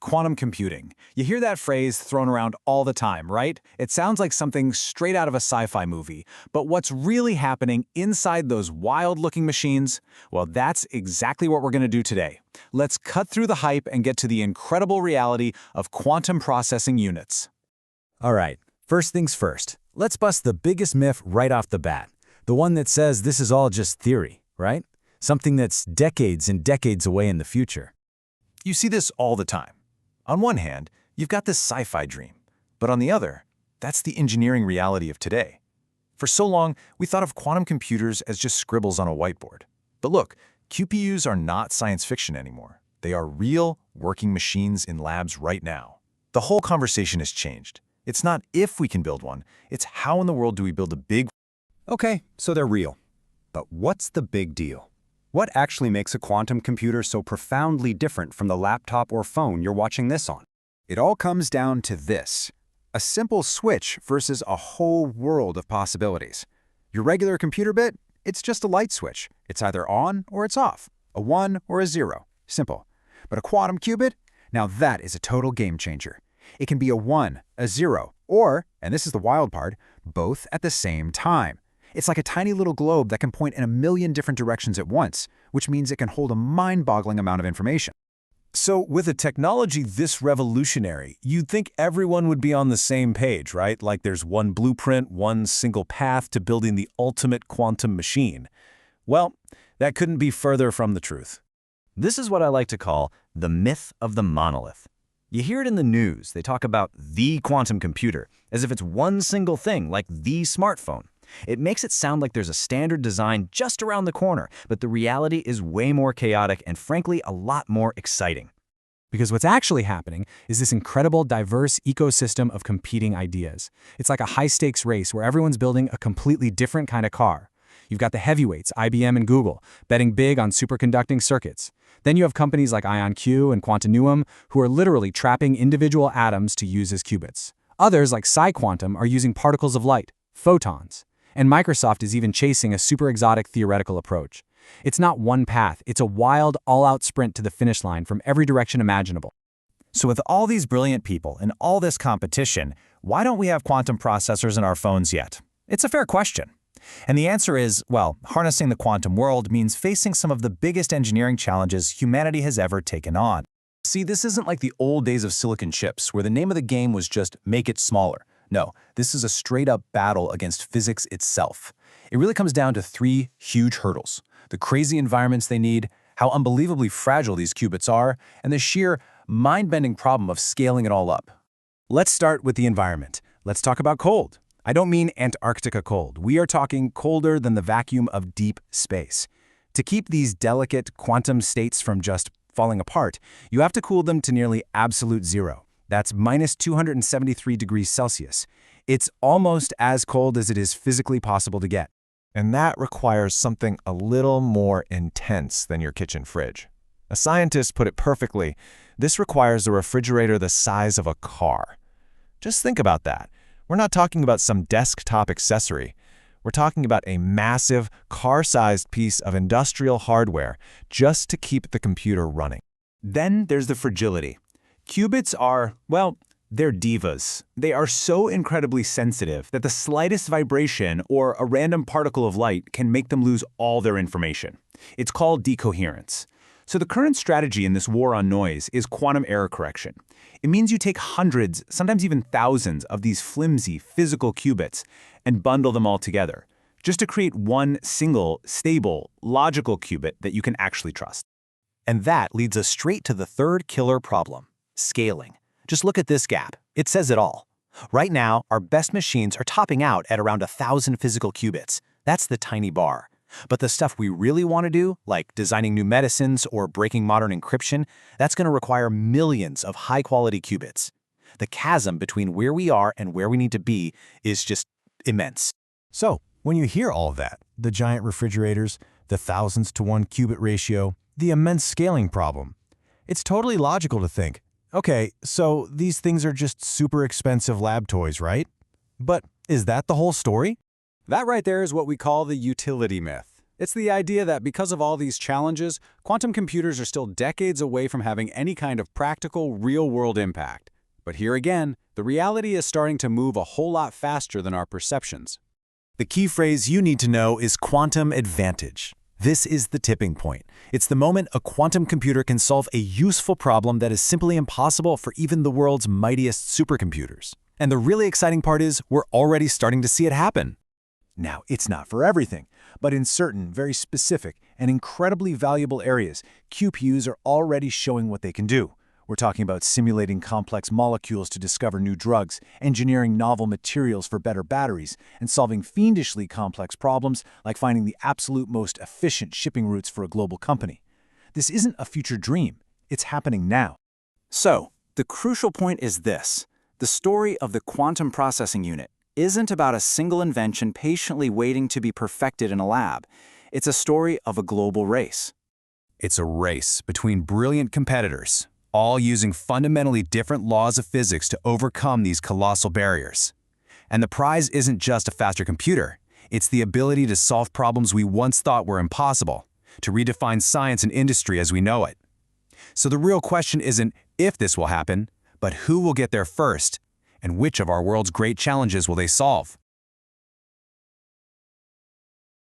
Quantum computing. You hear that phrase thrown around all the time, right? It sounds like something straight out of a sci-fi movie. But what's really happening inside those wild-looking machines? Well, that's exactly what we're going to do today. Let's cut through the hype and get to the incredible reality of quantum processing units. All right, first things first. Let's bust the biggest myth right off the bat. The one that says this is all just theory, right? Something that's decades and decades away in the future. You see this all the time. On one hand, you've got this sci-fi dream, but on the other, that's the engineering reality of today. For so long, we thought of quantum computers as just scribbles on a whiteboard. But look, QPUs are not science fiction anymore. They are real, working machines in labs right now. The whole conversation has changed. It's not if we can build one, it's how in the world do we build a big... Okay, so they're real. But what's the big deal? What actually makes a quantum computer so profoundly different from the laptop or phone you're watching this on? It all comes down to this: a simple switch versus a whole world of possibilities. Your regular computer bit, it's just a light switch. It's either on or it's off, a 1 or a 0. Simple. But a quantum qubit? Now that is a total game changer. It can be a 1, a 0, or, and this is the wild part, both at the same time. It's like a tiny little globe that can point in a million different directions at once, which means it can hold a mind-boggling amount of information. So with a technology this revolutionary, you'd think everyone would be on the same page, right? Like there's one blueprint, one single path to building the ultimate quantum machine. Well, that couldn't be further from the truth. This is what I like to call the myth of the monolith. You hear it in the news. They talk about the quantum computer, as if it's one single thing, like the smartphone. It makes it sound like there's a standard design just around the corner, but the reality is way more chaotic and frankly a lot more exciting. Because what's actually happening is this incredible, diverse ecosystem of competing ideas. It's like a high-stakes race where everyone's building a completely different kind of car. You've got the heavyweights, IBM and Google, betting big on superconducting circuits. Then you have companies like IonQ and Quantinuum who are literally trapping individual atoms to use as qubits. Others, like PsiQuantum, are using particles of light, photons. And Microsoft is even chasing a super exotic theoretical approach. It's not one path, it's a wild, all-out sprint to the finish line from every direction imaginable. So with all these brilliant people and all this competition, why don't we have quantum processors in our phones yet? It's a fair question. And the answer is, well, harnessing the quantum world means facing some of the biggest engineering challenges humanity has ever taken on. See, this isn't like the old days of silicon chips, where the name of the game was just make it smaller. No, this is a straight-up battle against physics itself. It really comes down to 3 huge hurdles: the crazy environments they need, how unbelievably fragile these qubits are, and the sheer mind-bending problem of scaling it all up. Let's start with the environment. Let's talk about cold. I don't mean Antarctica cold. We are talking colder than the vacuum of deep space. To keep these delicate quantum states from just falling apart, you have to cool them to nearly absolute zero. That's minus 273 degrees Celsius. It's almost as cold as it is physically possible to get. And that requires something a little more intense than your kitchen fridge. A scientist put it perfectly: this requires a refrigerator the size of a car. Just think about that. We're not talking about some desktop accessory. We're talking about a massive, car-sized piece of industrial hardware just to keep the computer running. Then there's the fragility. Qubits are, well, they're divas. They are so incredibly sensitive that the slightest vibration or a random particle of light can make them lose all their information. It's called decoherence. So the current strategy in this war on noise is quantum error correction. It means you take hundreds, sometimes even thousands, of these flimsy physical qubits and bundle them all together, just to create one single, stable, logical qubit that you can actually trust. And that leads us straight to the third killer problem: scaling. Just look at this gap. It says it all. Right now, our best machines are topping out at around 1,000 physical qubits. That's the tiny bar. But the stuff we really want to do, like designing new medicines or breaking modern encryption, that's going to require millions of high-quality qubits. The chasm between where we are and where we need to be is just immense. So, when you hear all of that, the giant refrigerators, the thousands to 1 qubit ratio, the immense scaling problem, it's totally logical to think, okay, so these things are just super expensive lab toys, right? But is that the whole story? That right there is what we call the utility myth. It's the idea that because of all these challenges, quantum computers are still decades away from having any kind of practical, real-world impact. But here again, the reality is starting to move a whole lot faster than our perceptions. The key phrase you need to know is quantum advantage. This is the tipping point. It's the moment a quantum computer can solve a useful problem that is simply impossible for even the world's mightiest supercomputers. And the really exciting part is we're already starting to see it happen. Now, it's not for everything, but in certain, very specific, and incredibly valuable areas, QPUs are already showing what they can do. We're talking about simulating complex molecules to discover new drugs, engineering novel materials for better batteries, and solving fiendishly complex problems like finding the absolute most efficient shipping routes for a global company. This isn't a future dream. It's happening now. So, the crucial point is this. The story of the quantum processing unit isn't about a single invention patiently waiting to be perfected in a lab. It's a story of a global race. It's a race between brilliant competitors, all using fundamentally different laws of physics to overcome these colossal barriers. And the prize isn't just a faster computer. It's the ability to solve problems we once thought were impossible, to redefine science and industry as we know it. So the real question isn't if this will happen, but who will get there first, and which of our world's great challenges will they solve?